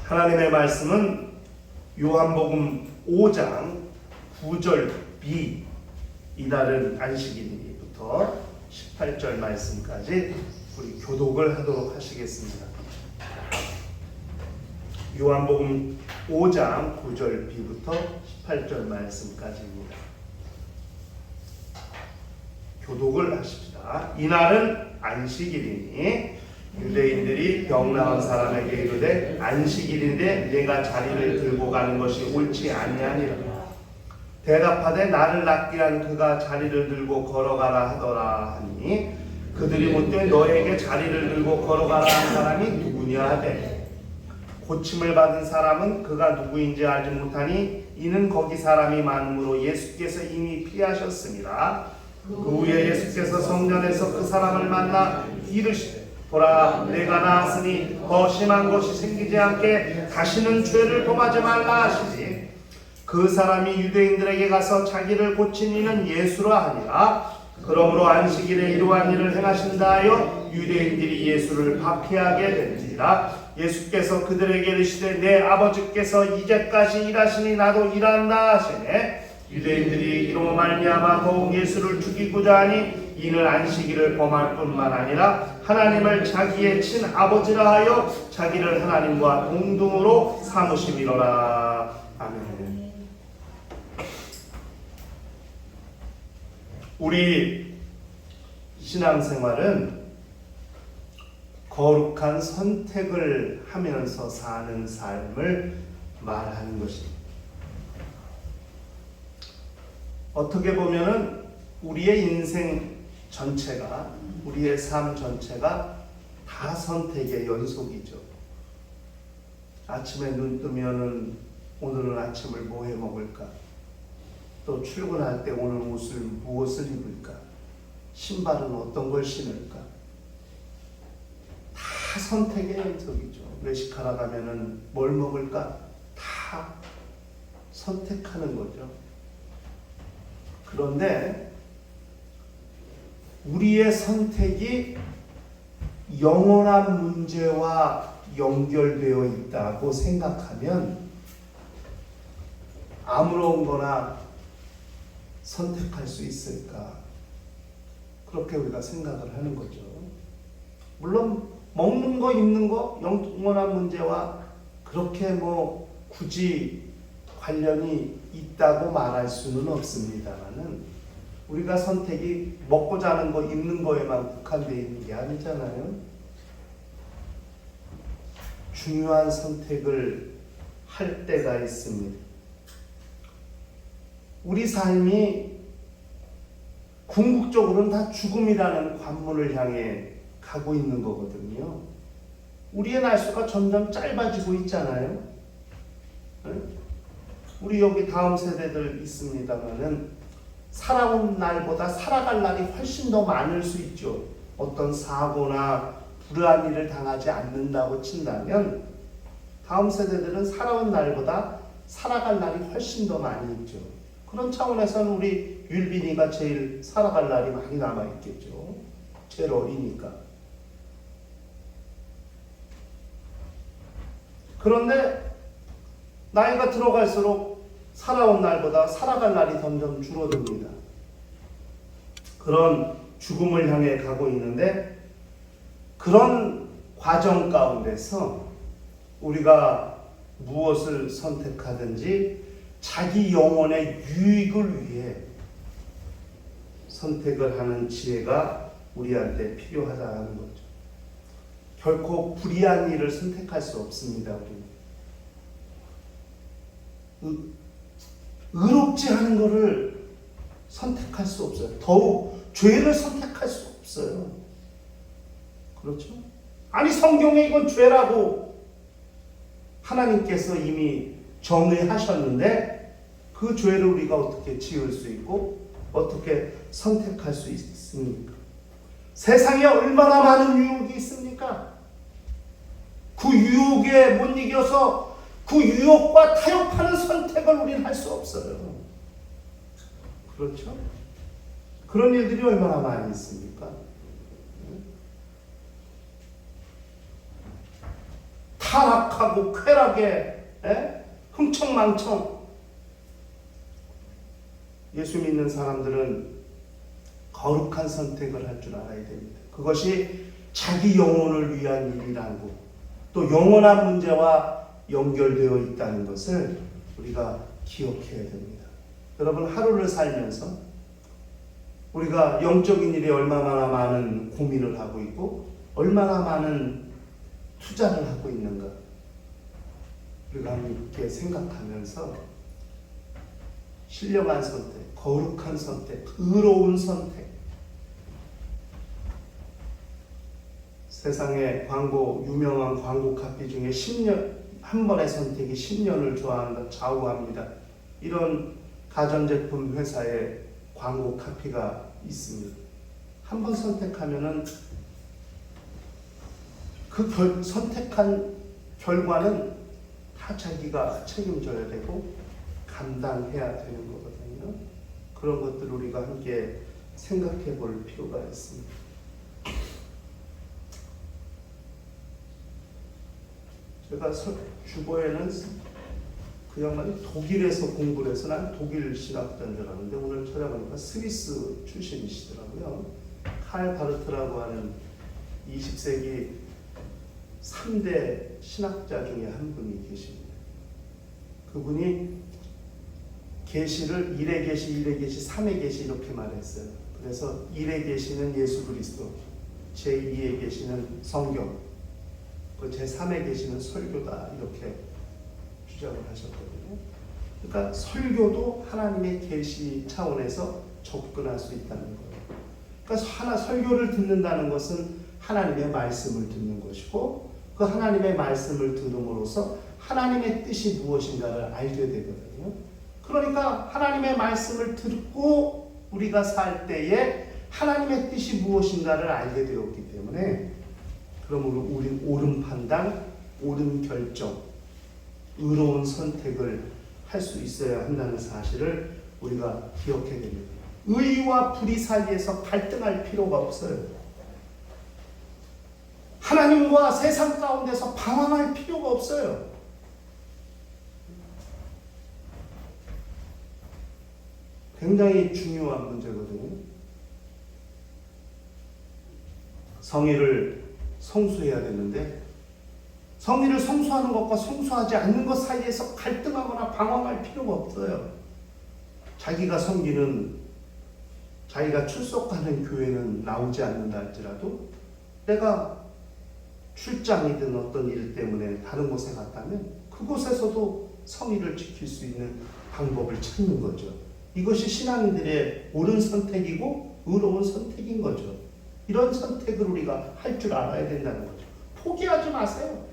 하나님의 말씀은 요한복음 5장 9절 B, 이날은 안식일부터 18절 말씀까지 우리 교독을 하도록 하시겠습니다. 요한복음 5장 9절 B부터 18절 말씀까지입니다. 교독을 하십시다. 이날은 안식일이니 유대인들이 병 나은 사람에게 이르되 안식일인데 내가 자리를 들고 가는 것이 옳지 아니하니라. 대답하되 나를 낫게 한 그가 자리를 들고 걸어가라 하더라 하니 그들이 묻되 너에게 자리를 들고 걸어가라 한 사람이 누구냐 하되 고침을 받은 사람은 그가 누구인지 알지 못하니 이는 거기 사람이 많으므로 예수께서 이미 피하셨습니다. 그 후에 예수께서 성전에서 그 사람을 만나 이르시되 보라 내가 나았으니 더 심한 것이 생기지 않게 다시는 죄를 범하지 말라 하시니 그 사람이 유대인들에게 가서 자기를 고친 이는 예수라 하니라. 그러므로 안식일에 이러한 일을 행하신다 하여 유대인들이 예수를 박해하게 된지라. 예수께서 그들에게 이르시되 내 아버지께서 이제까지 일하시니 나도 일한다 하시네. 유대인들이 이로 말미암아 더욱 예수를 죽이고자 하니 이는 안식일을 범할 뿐만 아니라 하나님을 자기의 친아버지라 하여 자기를 하나님과 동등으로 삼으심이로라. 아멘. 우리 신앙생활은 거룩한 선택을 하면서 사는 삶을 말하는 것입니다. 어떻게 보면은 우리의 인생 전체가, 우리의 삶 전체가 다 선택의 연속이죠. 아침에 눈 뜨면은 오늘은 아침을 뭐 해 먹을까? 또 출근할 때 오늘 무엇을 입을까? 신발은 어떤 걸 신을까? 다 선택의 연속이죠. 외식하러 가면은 뭘 먹을까? 다 선택하는 거죠. 그런데 우리의 선택이 영원한 문제와 연결되어 있다고 생각하면 아무런 거나 선택할 수 있을까? 그렇게 우리가 생각을 하는 거죠. 물론 먹는 거, 입는 거, 영원한 문제와 그렇게 굳이 관련이 있다고 말할 수는 없습니다만은 우리가 선택이 먹고 자는 거, 입는 거에만 국한되어 있는 게 아니잖아요. 중요한 선택을 할 때가 있습니다. 우리 삶이 궁극적으로는 다 죽음이라는 관문을 향해 가고 있는 거거든요. 우리의 날수가 점점 짧아지고 있잖아요. 우리 여기 다음 세대들 있습니다만은 살아온 날보다 살아갈 날이 훨씬 더 많을 수 있죠. 어떤 사고나 불우한 일을 당하지 않는다고 친다면 다음 세대들은 살아온 날보다 살아갈 날이 훨씬 더 많이 있죠. 그런 차원에서는 우리 율빈이가 제일 살아갈 날이 많이 남아있겠죠. 제일 어리니까. 그런데 나이가 들어갈수록 살아온 날보다 살아갈 날이 점점 줄어듭니다. 그런 죽음을 향해 가고 있는데 그런 과정 가운데서 우리가 무엇을 선택하든지 자기 영혼의 유익을 위해 선택을 하는 지혜가 우리한테 필요하다는 거죠. 결코 불의한 일을 선택할 수 없습니다. 우리는 의롭지 않은 것을 선택할 수 없어요. 더욱 죄를 선택할 수 없어요. 그렇죠? 아니 성경에 이건 죄라고 하나님께서 이미 정의하셨는데 그 죄를 우리가 어떻게 지을 수 있고 어떻게 선택할 수 있습니까? 세상에 얼마나 많은 유혹이 있습니까? 그 유혹에 못 이겨서 그 유혹과 타협하는 선택을 우리는 할 수 없어요. 그렇죠? 그런 일들이 얼마나 많이 있습니까? 타락한 오락하고 쾌락에 흥청망청. 예수 믿는 사람들은 거룩한 선택을 할 줄 알아야 됩니다. 그것이 자기 영혼을 위한 일이라고, 또 영원한 문제와 연결되어 있다는 것을 우리가 기억해야 됩니다. 여러분, 하루를 살면서 우리가 영적인 일에 얼마나 많은 고민을 하고 있고 얼마나 많은 투자를 하고 있는가, 우리가 함께 생각하면서 신령한 선택, 거룩한 선택, 의로운 선택. 세상에 유명한 광고 카피 중에 10년, 한 번의 선택이 10년을 좌우합니다. 이런 가전제품 회사의 광고 카피가 있습니다. 한 번 선택하면은 그 선택한 결과는 다 자기가 책임져야 되고 감당해야 되는 거거든요. 그런 것들을 우리가 함께 생각해 볼 필요가 있습니다. 제가 주보에는 그 양반이 독일에서 공부를 해서 난 독일 신학자인 줄 알았는데 오늘 찾아보니까 스위스 출신이시더라고요. 칼 바르트라고 하는 20세기 3대 신학자 중에 한 분이 계십니다. 그분이 계시를 1의 계시, 2의 계시, 3의 계시 이렇게 말했어요. 그래서 1의 계시는 예수 그리스도, 제2의 계시는 성경, 제3의 계시는 설교다 이렇게 주장을 하셨거든요. 그러니까 설교도 하나님의 계시 차원에서 접근할 수 있다는 거예요. 그러니까 설교를 듣는다는 것은 하나님의 말씀을 듣는 것이고, 그 하나님의 말씀을 들음으로써 하나님의 뜻이 무엇인가를 알게 되거든요. 그러니까 하나님의 말씀을 듣고 우리가 살 때에 하나님의 뜻이 무엇인가를 알게 되었기 때문에, 그러므로 우리 옳은 판단, 옳은 결정, 의로운 선택을 할 수 있어야 한다는 사실을 우리가 기억해야 됩니다. 의와 불의 사이에서 갈등할 필요가 없어요. 하나님과 세상 가운데서 방황할 필요가 없어요. 굉장히 중요한 문제거든요. 성의를 성수해야 되는데 성의를 성수하는 것과 성수하지 않는 것 사이에서 갈등하거나 방황할 필요가 없어요. 자기가 섬기는, 자기가 출석하는 교회는 나오지 않는다 할지라도 내가 출장이든 어떤 일 때문에 다른 곳에 갔다면 그곳에서도 성의를 지킬 수 있는 방법을 찾는 거죠. 이것이 신앙인들의 옳은 선택이고 의로운 선택인 거죠. 이런 선택을 우리가 할 줄 알아야 된다는 거죠. 포기하지 마세요.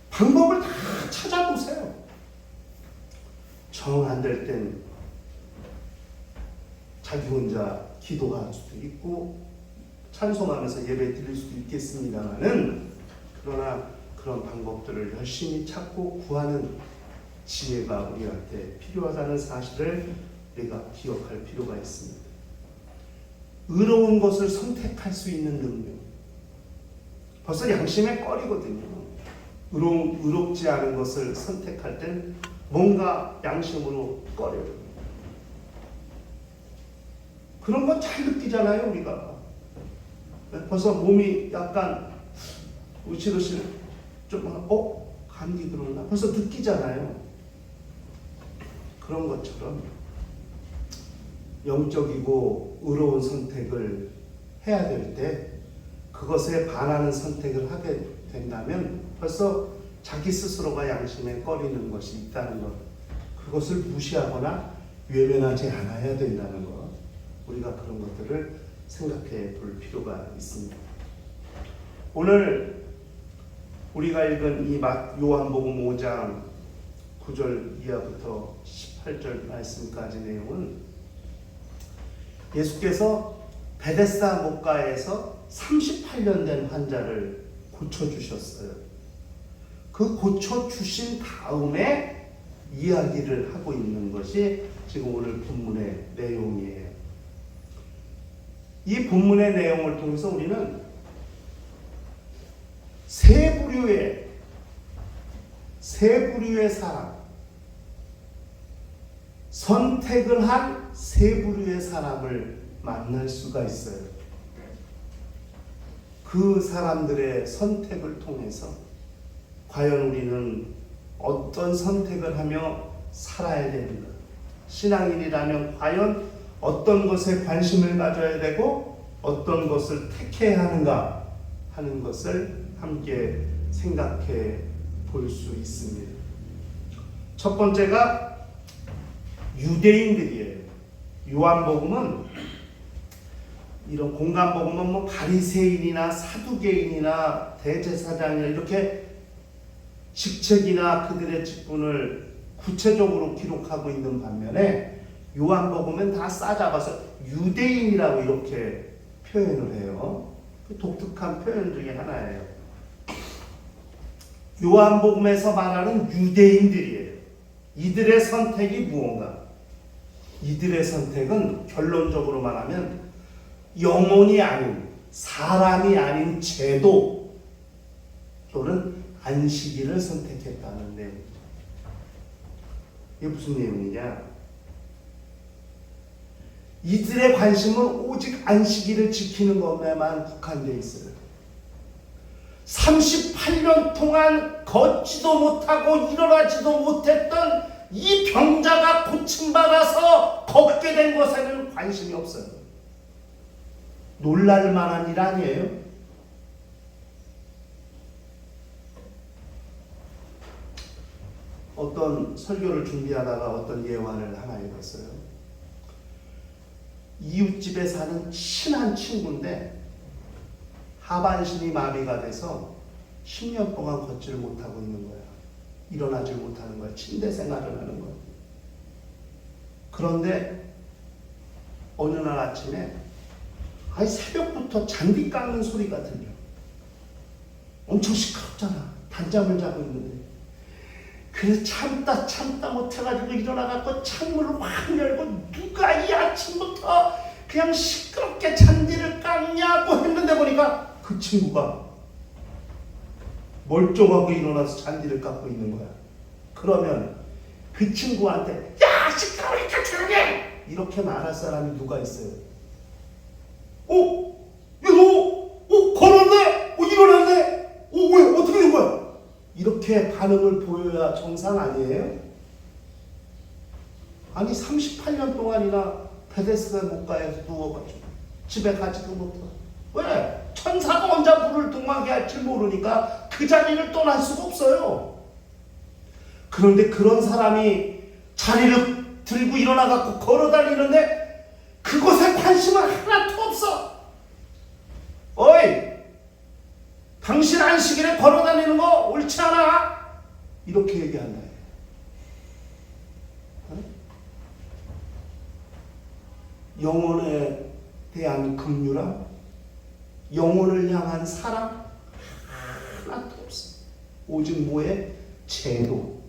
방법을 다 찾아보세요. 정 안 될 땐 자기 혼자 기도할 수도 있고 찬송하면서 예배 드릴 수도 있겠습니다만은, 그러나 그런 방법들을 열심히 찾고 구하는 지혜가 우리한테 필요하다는 사실을 우리가 기억할 필요가 있습니다. 의로운 것을 선택할 수 있는 능력. 벌써 양심의 꺼리거든요. 의롭지 않은 것을 선택할 땐 뭔가 양심으로 꺼려요. 그런 건 잘 느끼잖아요, 우리가. 벌써 몸이 약간 으실으실 좀, 감기 들었나? 벌써 느끼잖아요. 그런 것처럼 영적이고 의로운 선택을 해야 될 때 그것에 반하는 선택을 하게 된다면 벌써 자기 스스로가 양심에 꺼리는 것이 있다는 것, 그것을 무시하거나 외면하지 않아야 된다는 것, 우리가 그런 것들을 생각해 볼 필요가 있습니다. 오늘 우리가 읽은 이 요한복음 5장 9절 이하부터 18절 말씀까지 내용은 예수께서 베데스다 목가에서 38년 된 환자를 고쳐주셨어요. 그 고쳐주신 다음에 이야기를 하고 있는 것이 지금 오늘 본문의 내용이에요. 이 본문의 내용을 통해서 우리는 세 부류의 세 부류의 사람, 선택을 한 세 부류의 사람을 만날 수가 있어요. 그 사람들의 선택을 통해서 과연 우리는 어떤 선택을 하며 살아야 되는가? 신앙인이라면 과연 어떤 것에 관심을 가져야 되고 어떤 것을 택해야 하는가 하는 것을 함께 생각해 볼 수 있습니다. 첫 번째가 유대인들이에요. 요한복음은 이런 공간복음은 뭐 바리새인이나 사두개인이나 대제사장이나 이렇게 직책이나 그들의 직분을 구체적으로 기록하고 있는 반면에 요한복음은 다 싸잡아서 유대인이라고 이렇게 표현을 해요. 그 독특한 표현 중에 하나예요. 요한복음에서 말하는 유대인들이에요. 이들의 선택이 무언가? 이들의 선택은 결론적으로 말하면 영혼이 아닌, 사람이 아닌 제도 또는 안식일을 선택했다는 내용이죠. 이게 무슨 내용이냐? 이들의 관심은 오직 안식일을 지키는 것에만 국한되어 있어요. 38년 동안 걷지도 못하고 일어나지도 못했던 이 병자가 고침받아서 걷게 된 것에는 관심이 없어요. 놀랄 만한 일 아니에요? 어떤 설교를 준비하다가 어떤 예화를 하나 읽었어요. 이웃집에 사는 친한 친구인데 하반신이 마비가 돼서 10년 동안 걷지를 못하고 있는 거야. 일어나질 못하는 거야. 침대 생활을 하는 거야. 그런데 어느 날 아침에 새벽부터 잔디 깎는 소리가 들려. 엄청 시끄럽잖아. 단잠을 자고 있는데. 그래서 참다 못해가지고 일어나갖고 창문을 확 열고 누가 이 아침부터 그냥 시끄럽게 잔디를 깎냐고 했는데 보니까 그 친구가 멀쩡하고 일어나서 잔디를 깎고 있는 거야. 그러면 그 친구한테 야 시끄러우니까 조용해! 이렇게 말할 사람이 누가 있어요? 야 너 걸었네? 일어났네? 왜? 어떻게 된 거야? 이렇게 반응을 보여야 정상 아니에요? 아니 38년 동안이나 베데스다 목가에서 누워가지고 집에 가지도 못하고 왜? 천사가 혼자 물을 동하게 할 줄 모르니까 그 자리를 떠날 수가 없어요. 그런데 그런 사람이 자리를 들고 일어나갖고 걸어다니는데 그것에 관심은 하나도 없어. 어이! 당신 안식일에 걸어다니는 거 옳지 않아? 이렇게 얘기한다. 영혼에 대한 긍휼함, 영혼을 향한 사랑 하나도 없어. 오직 뭐에? 제도,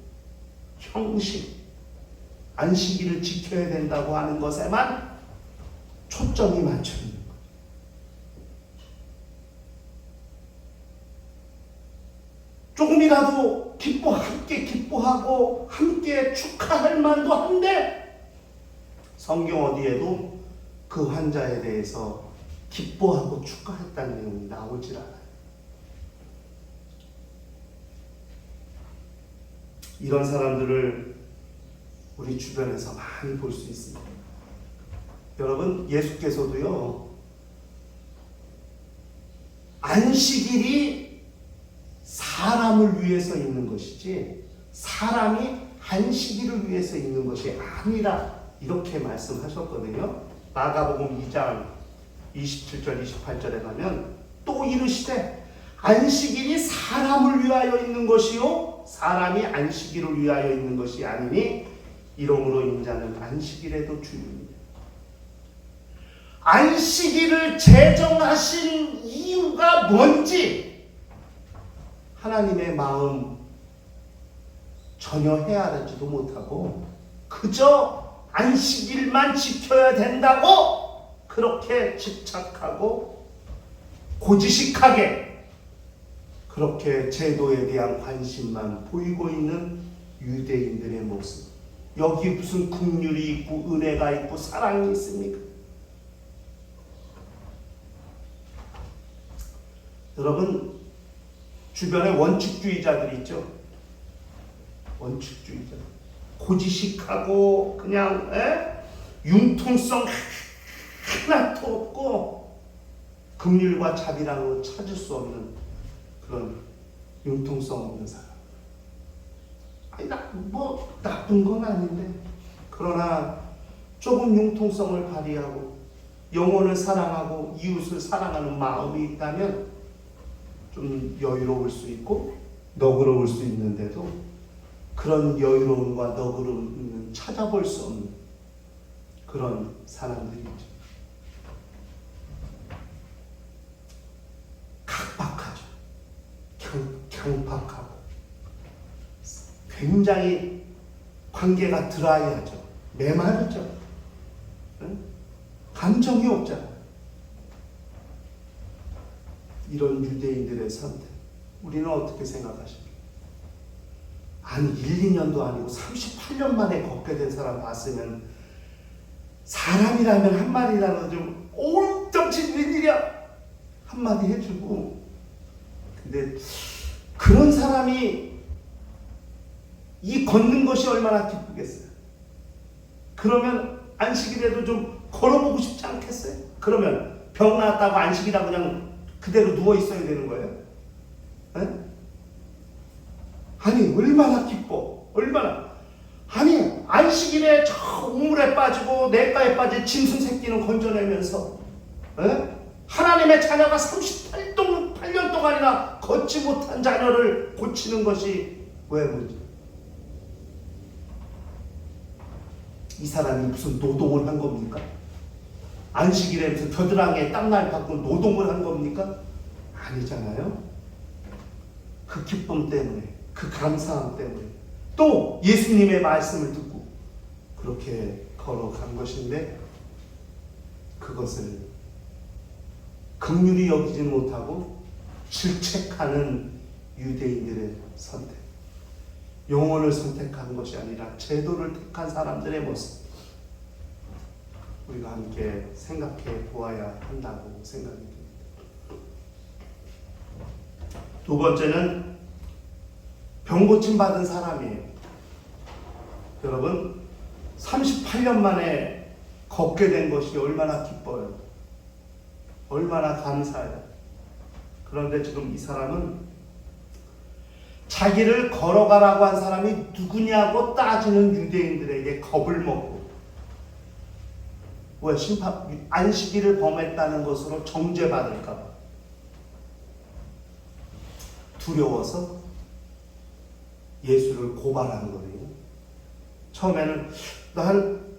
형식, 안식일을 지켜야 된다고 하는 것에만 초점이 맞춰 있는 거예요. 조금이라도 함께 기뻐하고 함께 축하할 만도 한데 성경 어디에도 그 환자에 대해서 기뻐하고 축하했다는 내용이 나오질 않아요. 이런 사람들을 우리 주변에서 많이 볼 수 있습니다. 여러분, 예수께서도요, 안식일이 사람을 위해서 있는 것이지 사람이 안식일을 위해서 있는 것이 아니라 이렇게 말씀하셨거든요. 마가복음 2장 27절 28절에 가면 또 이르시되 안식일이 사람을 위하여 있는 것이요 사람이 안식일을 위하여 있는 것이 아니니 이러므로 인자는 안식일에도 주입니다. 안식일을 제정하신 이유가 뭔지 하나님의 마음 전혀 헤아리지도 못하고 그저 안식일만 지켜야 된다고 그렇게 집착하고 고지식하게 그렇게 제도에 대한 관심만 보이고 있는 유대인들의 모습. 여기 무슨 긍휼이 있고 은혜가 있고 사랑이 있습니까? 여러분, 주변에 원칙주의자들이 있죠. 원칙주의자. 고지식하고 그냥 융통성 하나도 없고 긍휼과 자비라는 걸 찾을 수 없는 그런 융통성 없는 사람. 아니, 뭐 나쁜 건 아닌데, 그러나 조금 융통성을 발휘하고 영혼을 사랑하고 이웃을 사랑하는 마음이 있다면 좀 여유로울 수 있고 너그러울 수 있는데도, 그런 여유로움과 너그러움은 찾아볼 수 없는 그런 사람들이죠. 각박하죠. 강팍하고 굉장히 관계가 드라이하죠. 메마르죠. 응? 감정이 없잖아요. 이런 유대인들의 선택, 우리는 어떻게 생각하십니까? 아니, 1, 2년도 아니고 38년 만에 걷게 된 사람 봤으면 사람이라면 한마디라도 좀 옳정치 웬일이야 한마디 해주고, 근데 그런 사람이 이 걷는 것이 얼마나 기쁘겠어요. 그러면 안식일에도 좀 걸어보고 싶지 않겠어요? 그러면 병 나았다고 안식이라 그냥 그대로 누워 있어야 되는 거예요? 에? 아니, 얼마나 기뻐, 얼마나. 아니, 안식일에 저 우물에 빠지고 냇가에 빠진 짐승 새끼는 건져내면서 하나님의 자녀가 38년 동안이나 걷지 못한 자녀를 고치는 것이 왜 문제? 이 사람이 무슨 노동을 한 겁니까? 안식일에 무슨 겨드랑이에 땀날 받고 노동을 한 겁니까? 아니잖아요. 그 기쁨 때문에, 그 감사함 때문에, 또 예수님의 말씀을 듣고 그렇게 걸어간 것인데, 그것을 긍휼히 여기지 못하고 질책하는 유대인들의 선택, 영혼을 선택한 것이 아니라 제도를 택한 사람들의 모습, 우리가 함께 생각해 보아야 한다고 생각이 듭니다. 두 번째는 병고침 받은 사람이에요. 여러분, 38년 만에 걷게 된 것이 얼마나 기뻐요. 얼마나 감사해요. 그런데 지금 이 사람은 자기를 걸어가라고 한 사람이 누구냐고 따지는 유대인들에게 겁을 먹고, 왜 안식일을 범했다는 것으로 정죄받을까 봐 두려워서 예수를 고발한 거예요. 처음에는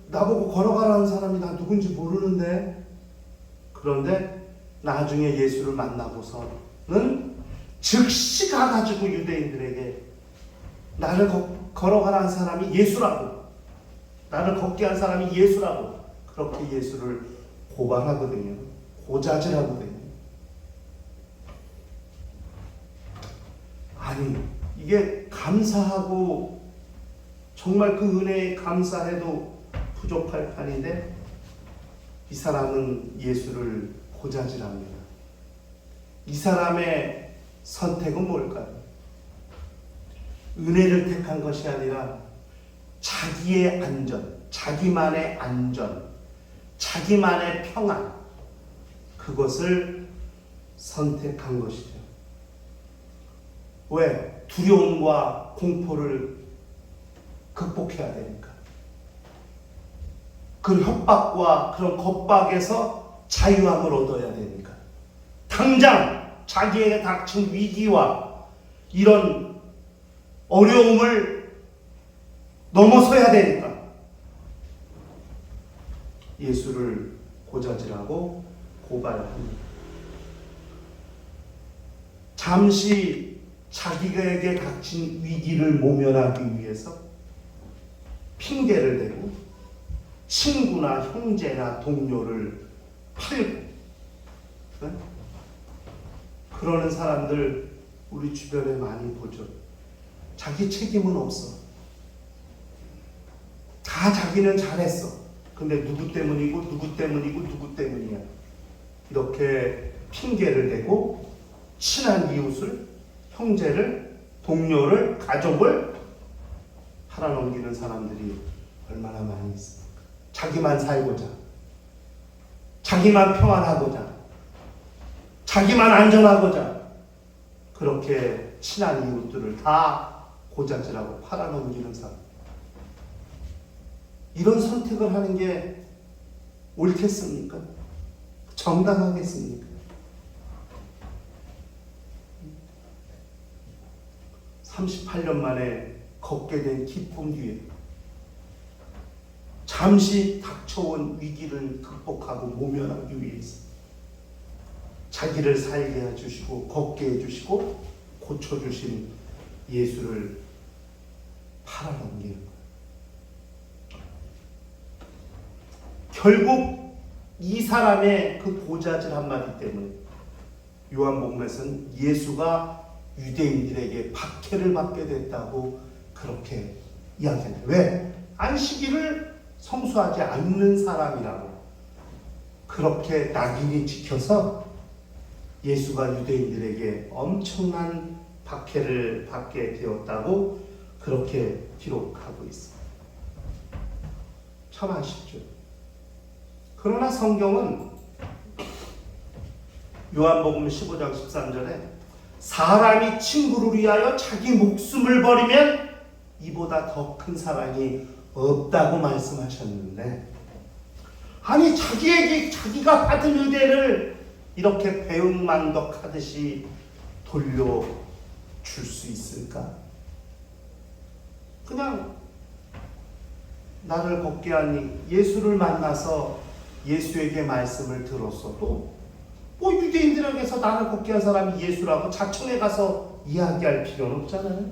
나보고 걸어가라는 사람이 나 누군지 모르는데, 그런데 나중에 예수를 만나고서는 즉시 가가지고 유대인들에게 나를 걸어가라는 사람이 예수라고, 나를 걷게 한 사람이 예수라고, 그렇게 예수를 고발하거든요. 고자질하거든요. 아니, 이게 감사하고 정말 그 은혜에 감사해도 부족할 판인데, 이 사람은 예수를 고자질합니다. 이 사람의 선택은 뭘까요? 은혜를 택한 것이 아니라 자기의 안전, 자기만의 안전, 자기만의 평안, 그것을 선택한 것이죠. 왜? 두려움과 공포를 극복해야 되니까. 그 협박과 그런 겁박에서 자유함을 얻어야 되니까. 당장 자기에게 닥친 위기와 이런 어려움을 넘어서야 되니까 예수를 고자질하고 고발합니다. 잠시 자기에게 닥친 위기를 모면하기 위해서 핑계를 대고 친구나 형제나 동료를 팔고, 그러는 사람들 우리 주변에 많이 보죠. 자기 책임은 없어. 다 자기는 잘했어. 근데 누구 때문이고 누구 때문이고 누구 때문이야. 이렇게 핑계를 대고 친한 이웃을, 형제를, 동료를, 가족을 팔아넘기는 사람들이 얼마나 많이 있습니까? 자기만 살고자, 자기만 평안하고자, 자기만 안전하고자 그렇게 친한 이웃들을 다 고자질하고 팔아넘기는 사람. 이런 선택을 하는 게 옳겠습니까? 정당하겠습니까? 38년 만에 걷게 된 기쁨 뒤에 잠시 닥쳐온 위기를 극복하고 모면하기 위해서 자기를 살게 해주시고 걷게 해주시고 고쳐주신 예수를 팔아넘기는 거예요. 결국 이 사람의 그 고자질 한마디 때문에 요한복음에서는 예수가 유대인들에게 박해를 받게 됐다고 그렇게 이야기합니다. 왜? 안식일을 성수하지 않는 사람이라고 그렇게 낙인이 찍혀서 예수가 유대인들에게 엄청난 박해를 받게 되었다고 그렇게 기록하고 있습니다. 참 아쉽죠. 그러나 성경은 요한복음 15장 13절에 사람이 친구를 위하여 자기 목숨을 버리면 이보다 더 큰 사랑이 없다고 말씀하셨는데, 아니 자기에게 자기가 받은 은혜를 이렇게 배은망덕하듯이 돌려줄 수 있을까? 그냥 나를 걷게 하니 예수를 만나서 예수에게 말씀을 들었어도 뭐 유대인들에게서 나를 걷게 한 사람이 예수라고 자청에 가서 이야기할 필요는 없잖아요.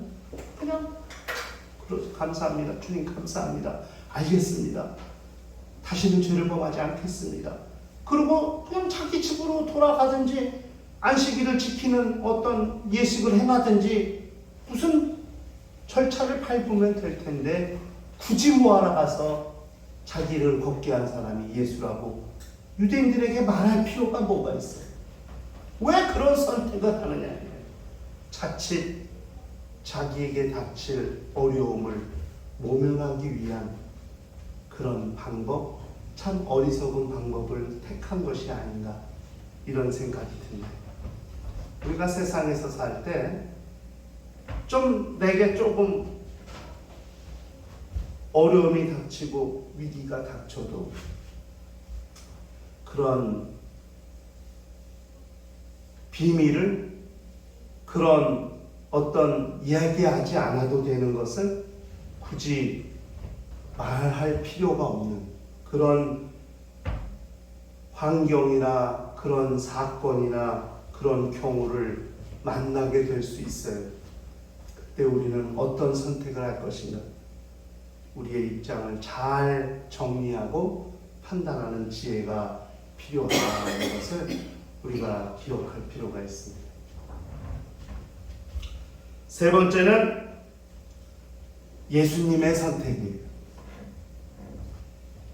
그냥 감사합니다. 주님 감사합니다. 알겠습니다. 다시는 죄를 범하지 않겠습니다. 그리고 그냥 자기 집으로 돌아가든지 안식일을 지키는 어떤 예식을 행하든지 무슨 절차를 밟으면 될 텐데 굳이 뭐하러 가서 자기를 걷게 한 사람이 예수라고 유대인들에게 말할 필요가 뭐가 있어요? 왜 그런 선택을 하느냐? 자칫 자기에게 닥칠 어려움을 모면하기 위한 그런 방법, 참 어리석은 방법을 택한 것이 아닌가 이런 생각이 듭니다. 우리가 세상에서 살 때 좀 내게 조금 어려움이 닥치고 위기가 닥쳐도 그런 비밀을, 그런 어떤 이야기하지 않아도 되는 것을 굳이 말할 필요가 없는 그런 환경이나 그런 사건이나 그런 경우를 만나게 될 수 있어요. 그때 우리는 어떤 선택을 할 것인가? 우리의 입장을 잘 정리하고 판단하는 지혜가 필요하다는 것을 우리가 기억할 필요가 있습니다. 세 번째는 예수님의 선택이에요.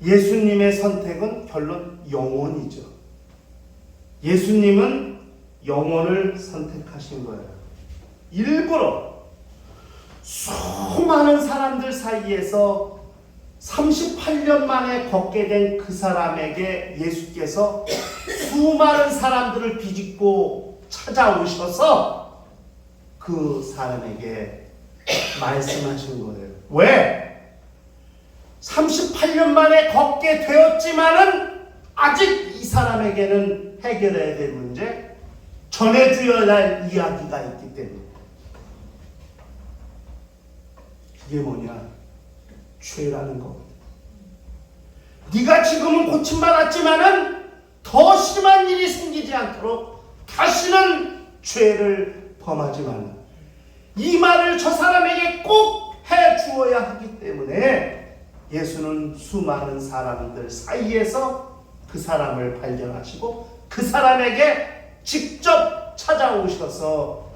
예수님의 선택은 결론 영혼이죠. 예수님은 영혼을 선택하신 거예요. 일부러 수많은 사람들 사이에서 38년 만에 걷게 된 그 사람에게 예수께서 수많은 사람들을 비집고 찾아오셔서 그 사람에게 말씀하신 거예요. 왜? 38년 만에 걷게 되었지만은 아직 이 사람에게는 해결해야 될 문제, 전해주어야 할 이야기가 있기 때문에. 그게 뭐냐? 죄라는 거. 네가 지금은 고침받았지만은 더 심한 일이 생기지 않도록 다시는 죄를 범하지 말라. 이 말을 저 사람에게 꼭 해주어야 하기 때문에 예수는 수많은 사람들 사이에서 그 사람을 발견하시고 그 사람에게 직접 찾아오셔서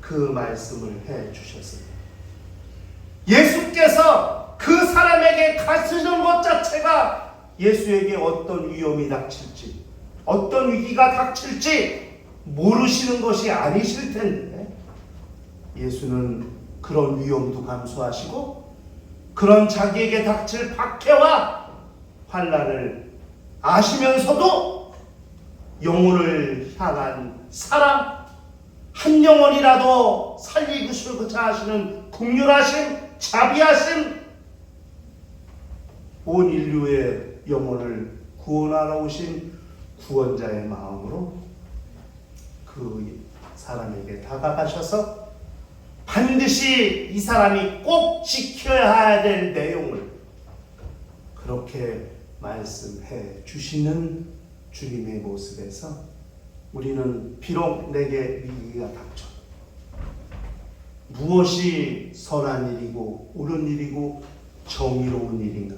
그 말씀을 해 주셨습니다. 예수께서 그 사람에게 가시는 것 자체가 예수에게 어떤 위험이 닥칠지, 어떤 위기가 닥칠지 모르시는 것이 아니실 텐데, 예수는 그런 위험도 감수하시고 그런 자기에게 닥칠 박해와 환난을 아시면서도 영혼을 향한 사랑, 한 영혼이라도 살리고자 하시는 긍휼하심, 자비하심, 온 인류의 영혼을 구원하러 오신 구원자의 마음으로 그 사람에게 다가가셔서 반드시 이 사람이 꼭 지켜야 될 내용을 그렇게 말씀해 주시는 주님의 모습에서 우리는 비록 내게 위기가 닥쳐 무엇이 선한 일이고 옳은 일이고 정의로운 일인가,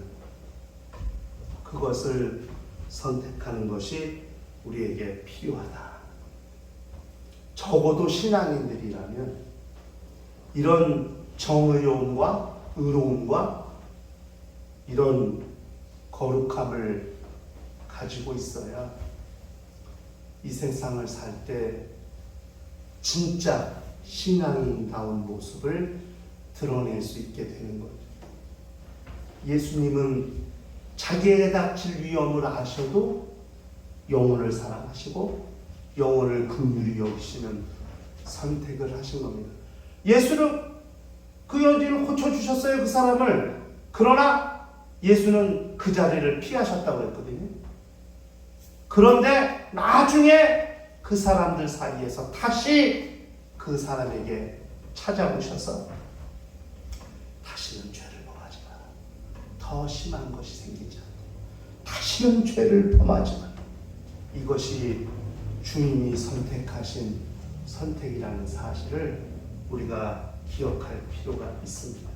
그것을 선택하는 것이 우리에게 필요하다. 적어도 신앙인들이라면 이런 정의로움과 의로움과 이런 거룩함을 가지고 있어야 이 세상을 살 때 진짜 신앙인다운 모습을 드러낼 수 있게 되는 거죠. 예수님은 자기에게 닥칠 위험을 아셔도 영혼을 사랑하시고 영혼을 긍휼히 여기시는 선택을 하신 겁니다. 예수는 그 여인을 고쳐주셨어요, 그 사람을. 그러나 예수는 그 자리를 피하셨다고 했거든요. 그런데 나중에 그 사람들 사이에서 다시 그 사람에게 찾아오셔서 다시는 죄를 범하지 마라. 더 심한 것이 생기지 않도록 다시는 죄를 범하지 마라. 이것이 주님이 선택하신 선택이라는 사실을 우리가 기억할 필요가 있습니다.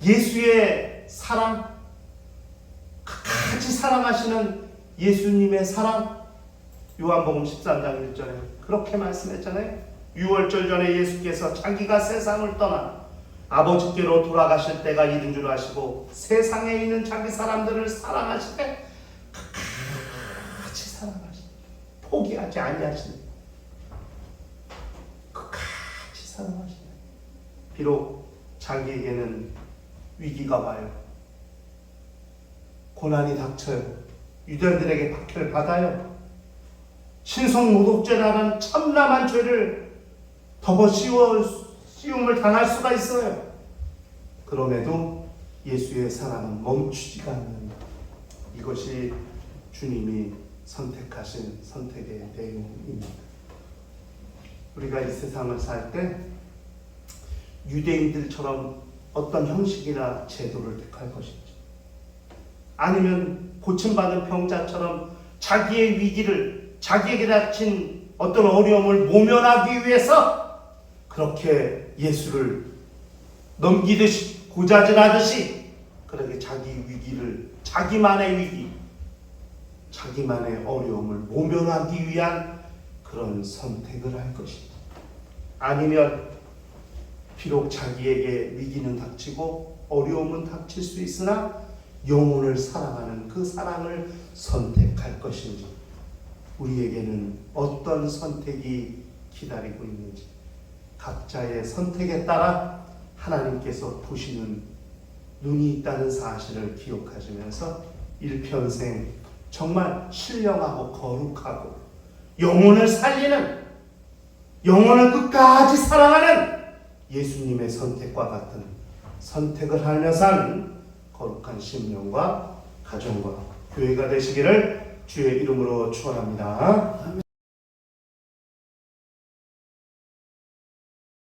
예수의 사랑, 끝까지 사랑하시는 예수님의 사랑, 요한복음 13장 1절에 그렇게 말씀했잖아요. 6월절 전에 예수께서 자기가 세상을 떠나 아버지께로 돌아가실 때가 이른 줄 아시고 세상에 있는 자기 사람들을 사랑하시되 끝까지 사랑하시네. 포기하지 아니하시네. 끝까지 사랑하시네. 비록 자기에게는 위기가 와요. 고난이 닥쳐요. 유대인들에게 박해를 받아요. 신성 모독죄라는 참남한 죄를 덮어 씌움을 당할 수가 있어요. 그럼에도 예수의 사랑은 멈추지가 않는다. 이것이 주님이 선택하신 선택의 내용입니다. 우리가 이 세상을 살 때 유대인들처럼 어떤 형식이나 제도를 택할 것인지, 아니면 고침받은 병자처럼 자기의 위기를, 자기에게 닥친 어떤 어려움을 모면하기 위해서 그렇게 예수를 넘기듯이 고자질하듯이 그렇게 자기 위기를, 자기만의 위기, 자기만의 어려움을 모면하기 위한 그런 선택을 할 것이다. 아니면 비록 자기에게 위기는 닥치고 어려움은 닥칠 수 있으나 영혼을 사랑하는 그 사랑을 선택할 것인지, 우리에게는 어떤 선택이 기다리고 있는지 각자의 선택에 따라 하나님께서 보시는 눈이 있다는 사실을 기억하시면서 일평생 정말 신령하고 거룩하고 영혼을 살리는, 영혼을 끝까지 사랑하는 예수님의 선택과 같은 선택을 하며 사는 거룩한 심령과 가정과 교회가 되시기를 주의 이름으로 축원합니다.